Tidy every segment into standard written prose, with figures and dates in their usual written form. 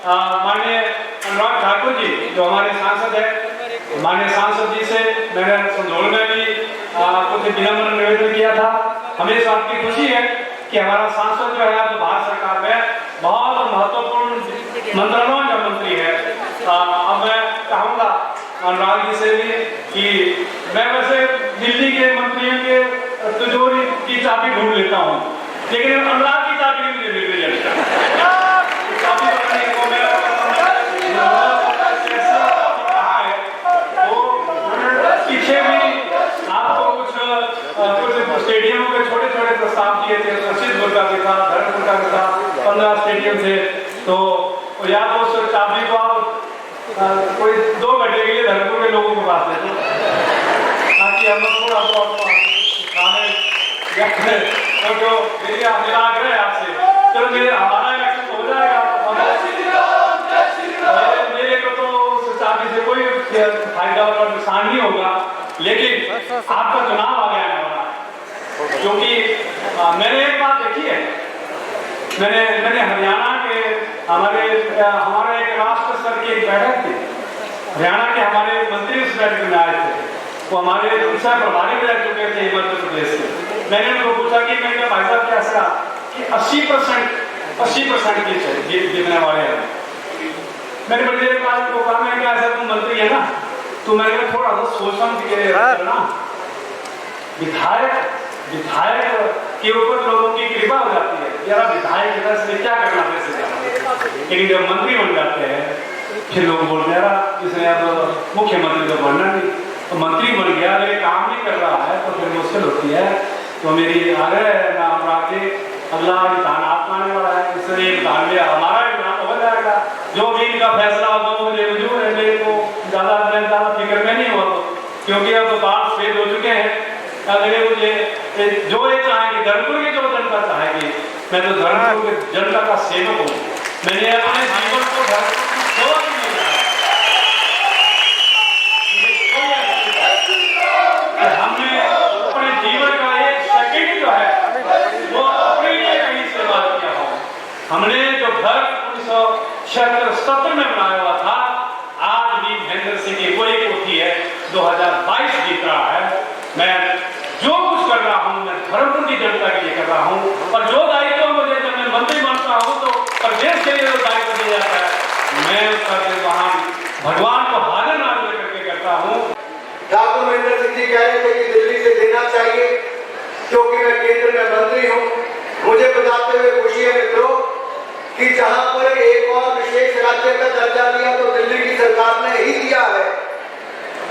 माननीय अनुराग ठाकुर जी जो हमारे सांसद है, माननीय सांसद जी से मैंने संदोल में भी कुछ विनम्र निवेदन किया था। हमें इस बात की खुशी है कि हमारा सांसद जो है अब भारत सरकार में बहुत महत्वपूर्ण मंत्रालयों का मंत्री है। अब मैं कहूँगा अनुराग जी से भी कि मैं वैसे दिल्ली के मंत्रियों के तिजोरी की चाबी ढूंढ लेता हूँ, लेकिन अनुराग की चाबी मुझे मिल गई है। पीछे भी आपको कुछ स्टेडियमों के छोटे छोटे प्रस्ताव दिए थे, रशीदपुर का भी था, धर्मपुर का भी था, 15 स्टेडियम थे। तो या तो उस चाबी को आप कोई 2 घंटे के लिए धर्मपुर के लोगों के पास देते ताकि हम लोग थोड़ा बहुत खाने जो मेरा आग्रह है आपसे, चलो मेरे हमारा इलेक्शन हो जाएगा, मेरे को तो उस चाबी से कोई फायदा और नुकसान नहीं होगा, लेकिन आपका चुनाव आ गया है हमारा। क्योंकि मैंने एक बात देखी है, मैंने हरियाणा के हमारे एक राष्ट्र स्तर की एक बैठक थी, हरियाणा के हमारे मंत्री उस बैठक में आए थे, वो हमारे सह प्रभारी भी रह चुके थे मध्य प्रदेश से। मैंने उनको पूछा कि मैं क्या भाई साहब कैसा कि 80% जीतने वाले हैं। मैंने बड़ी देर बाद उनको कहा मैं क्या ऐसा तुम मंत्री है ना, तो मैंने थोड़ा सा सोच समझ के करना, विधायक के ऊपर लोगों की कृपा हो जाती है, यार विधायक से क्या करना वैसे, लेकिन जब मंत्री बन जाते हैं फिर लोग बोलते हैं यार इसने अब मुख्यमंत्री तो बनना नहीं, तो मंत्री बन गया लेकिन काम नहीं कर रहा है तो फिर मुश्किल होती है। तो मेरी आग्रह है ना आपके अगला विधान आपका आने वाला है, इसलिए विधान में हमारा विधान हो जाएगा, जो भी इनका फैसला होगा मुझे मंजूर है, मेरे को ज़्यादा फिक्र में नहीं हुआ, क्योंकि अब तो बात सफेद हो चुके हैं। अगर मुझे जो ये चाहेंगे धर्मपुर की जो जनता चाहेगी, मैं तो धर्मपुर की जनता का सेवक हूँ, मैंने अपने जीवन को धर्मपुर की सेवा नहीं किया। हमने अपने जीवन का एक सेकंड जो है वो अपने लिए कहीं सेवा किया हो। हमने जो घर 1976-77 में बनाया हुआ था, आज भी महेंद्र सिंह की वही कोठी है, 2022 जीत रहा है। मैं जो कुछ कर रहा हूँ मैं धर्मपुर की जनता के लिए कर रहा हूँ, और जो दायित्व मुझे जब मैं मंत्री बनता हूँ तो प्रदेश के लिए जो दायित्व दिया जाता है मैं उसका निर्वहन भगवान को हाजिर नाजिर करके करता हूँ। ठाकुर महेंद्र सिंह जी कह रहे थे कि दिल्ली से देना चाहिए क्योंकि मैं केंद्र में मंत्री हूँ। मुझे बताते हुए खुशी है मित्रों कि जहां पर एक और विशेष राज्य का दर्जा दिया तो दिल्ली की सरकार ने ही दिया है,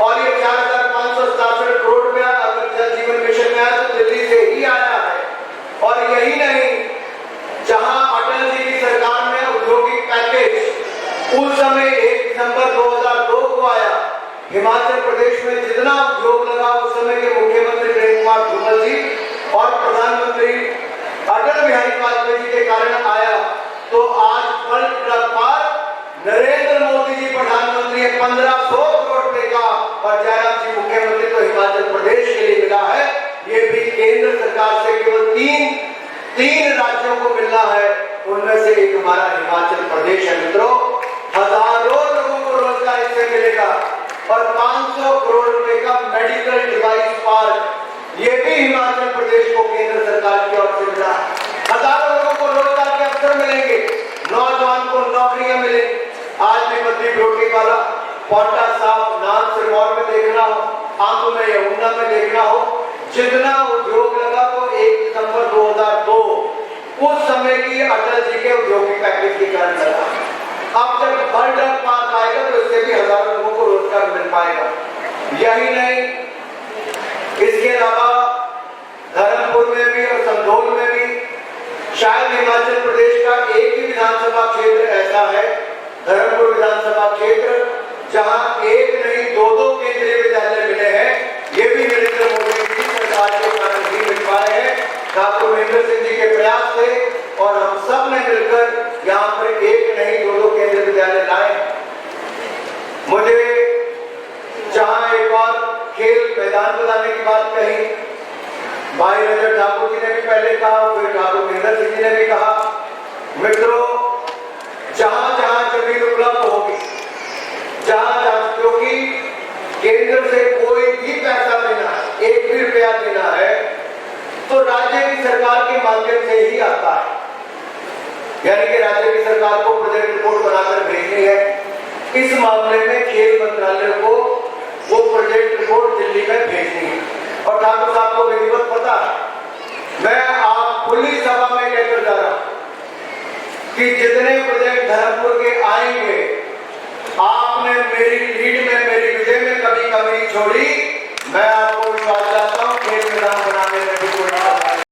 और ये 4,567 करोड़ रुपया अगर जल जीवन मिशन में आया तो दिल्ली से ही आया है। और यही नहीं, जहां अटल जी की सरकार में औद्योगिक पैकेज उस समय 1 दिसंबर 2002 को आया, हिमाचल प्रदेश में जितना उद्योग लगा उस समय के मुख्यमंत्री प्रेम कुमार धूमल जी और प्रधानमंत्री अटल बिहारी वाजपेयी जी के कारण आया, तो आज नरेंद्र मोदी जी प्रधानमंत्री है, 1500 करोड़ रुपए का, और जयराम जी मुख्यमंत्री तो हिमाचल प्रदेश के लिए मिला है। ये भी केंद्र सरकार से केवल तीन राज्यों को मिलना है, उनमें से एक हमारा हिमाचल प्रदेश है। मित्रों, हजारों लोगों को रोजगार इससे मिलेगा, और 500 करोड़ रुपए का मेडिकल डिवाइस पार्क ये भी हिमाचल प्रदेश को केंद्र सरकार की ओर से मिला। हजारों लोगों को रोजगार के अवसर मिलेंगे, नौजवान को नौकरियां मिले। आज भी बद्री रोटी वाला पौटा साहब नाम सिरमौर में देखना हो, आंखों में या ऊना में देखना हो, जितना उद्योग लगा तो 1 दिसंबर 2002 उस समय की अटल जी के औद्योगिक पैकेज के कारण लगा। अब जब वर्ल्ड पार्क आएगा तो इससे भी हजारों लोगों को रोजगार मिल पाएगा। यही नहीं, इसके अलावा धर्मपुर में भी और संधोल में भी शायद हिमाचल प्रदेश का एक ही विधानसभा क्षेत्र ऐसा है, धर्मपुर विधानसभा क्षेत्र, जहां एक नहीं 2 केंद्रीय विद्यालय मिले हैं। ये भी नरेंद्र मोदी की सरकार के कारण ही मिल पाए हैं, ठाकुर महेंद्र सिंह जी के प्रयास से, और हम सब ने मिलकर यहाँ पर एक नहीं 2 केंद्रीय विद्यालय लाए। मुझे जहां एक और खेल मैदान बनाने की बात कही, भाई रजत ठाकुर जी ने भी पहले कहा, फिर ठाकुर महेंद्र सिंह जी ने भी कहा। मित्रों, जहां जहां जमीन उपलब्ध होगी, जहां क्योंकि केंद्र से कोई भी पैसा देना है, 1 भी रुपया देना है तो राज्य की सरकार के माध्यम से ही आता है। यानी कि राज्य की सरकार को प्रोजेक्ट रिपोर्ट बनाकर भेजनी है। इस मामले में खेल मंत्रालय को वो प्रोजेक्ट रिपोर्ट दिल्ली में भेजनी है। और ठाकुर साहब को विधिवत पता है, मैं आप खुली सभा में कहकर जा रहा हूं कि जितने प्रोजेक्ट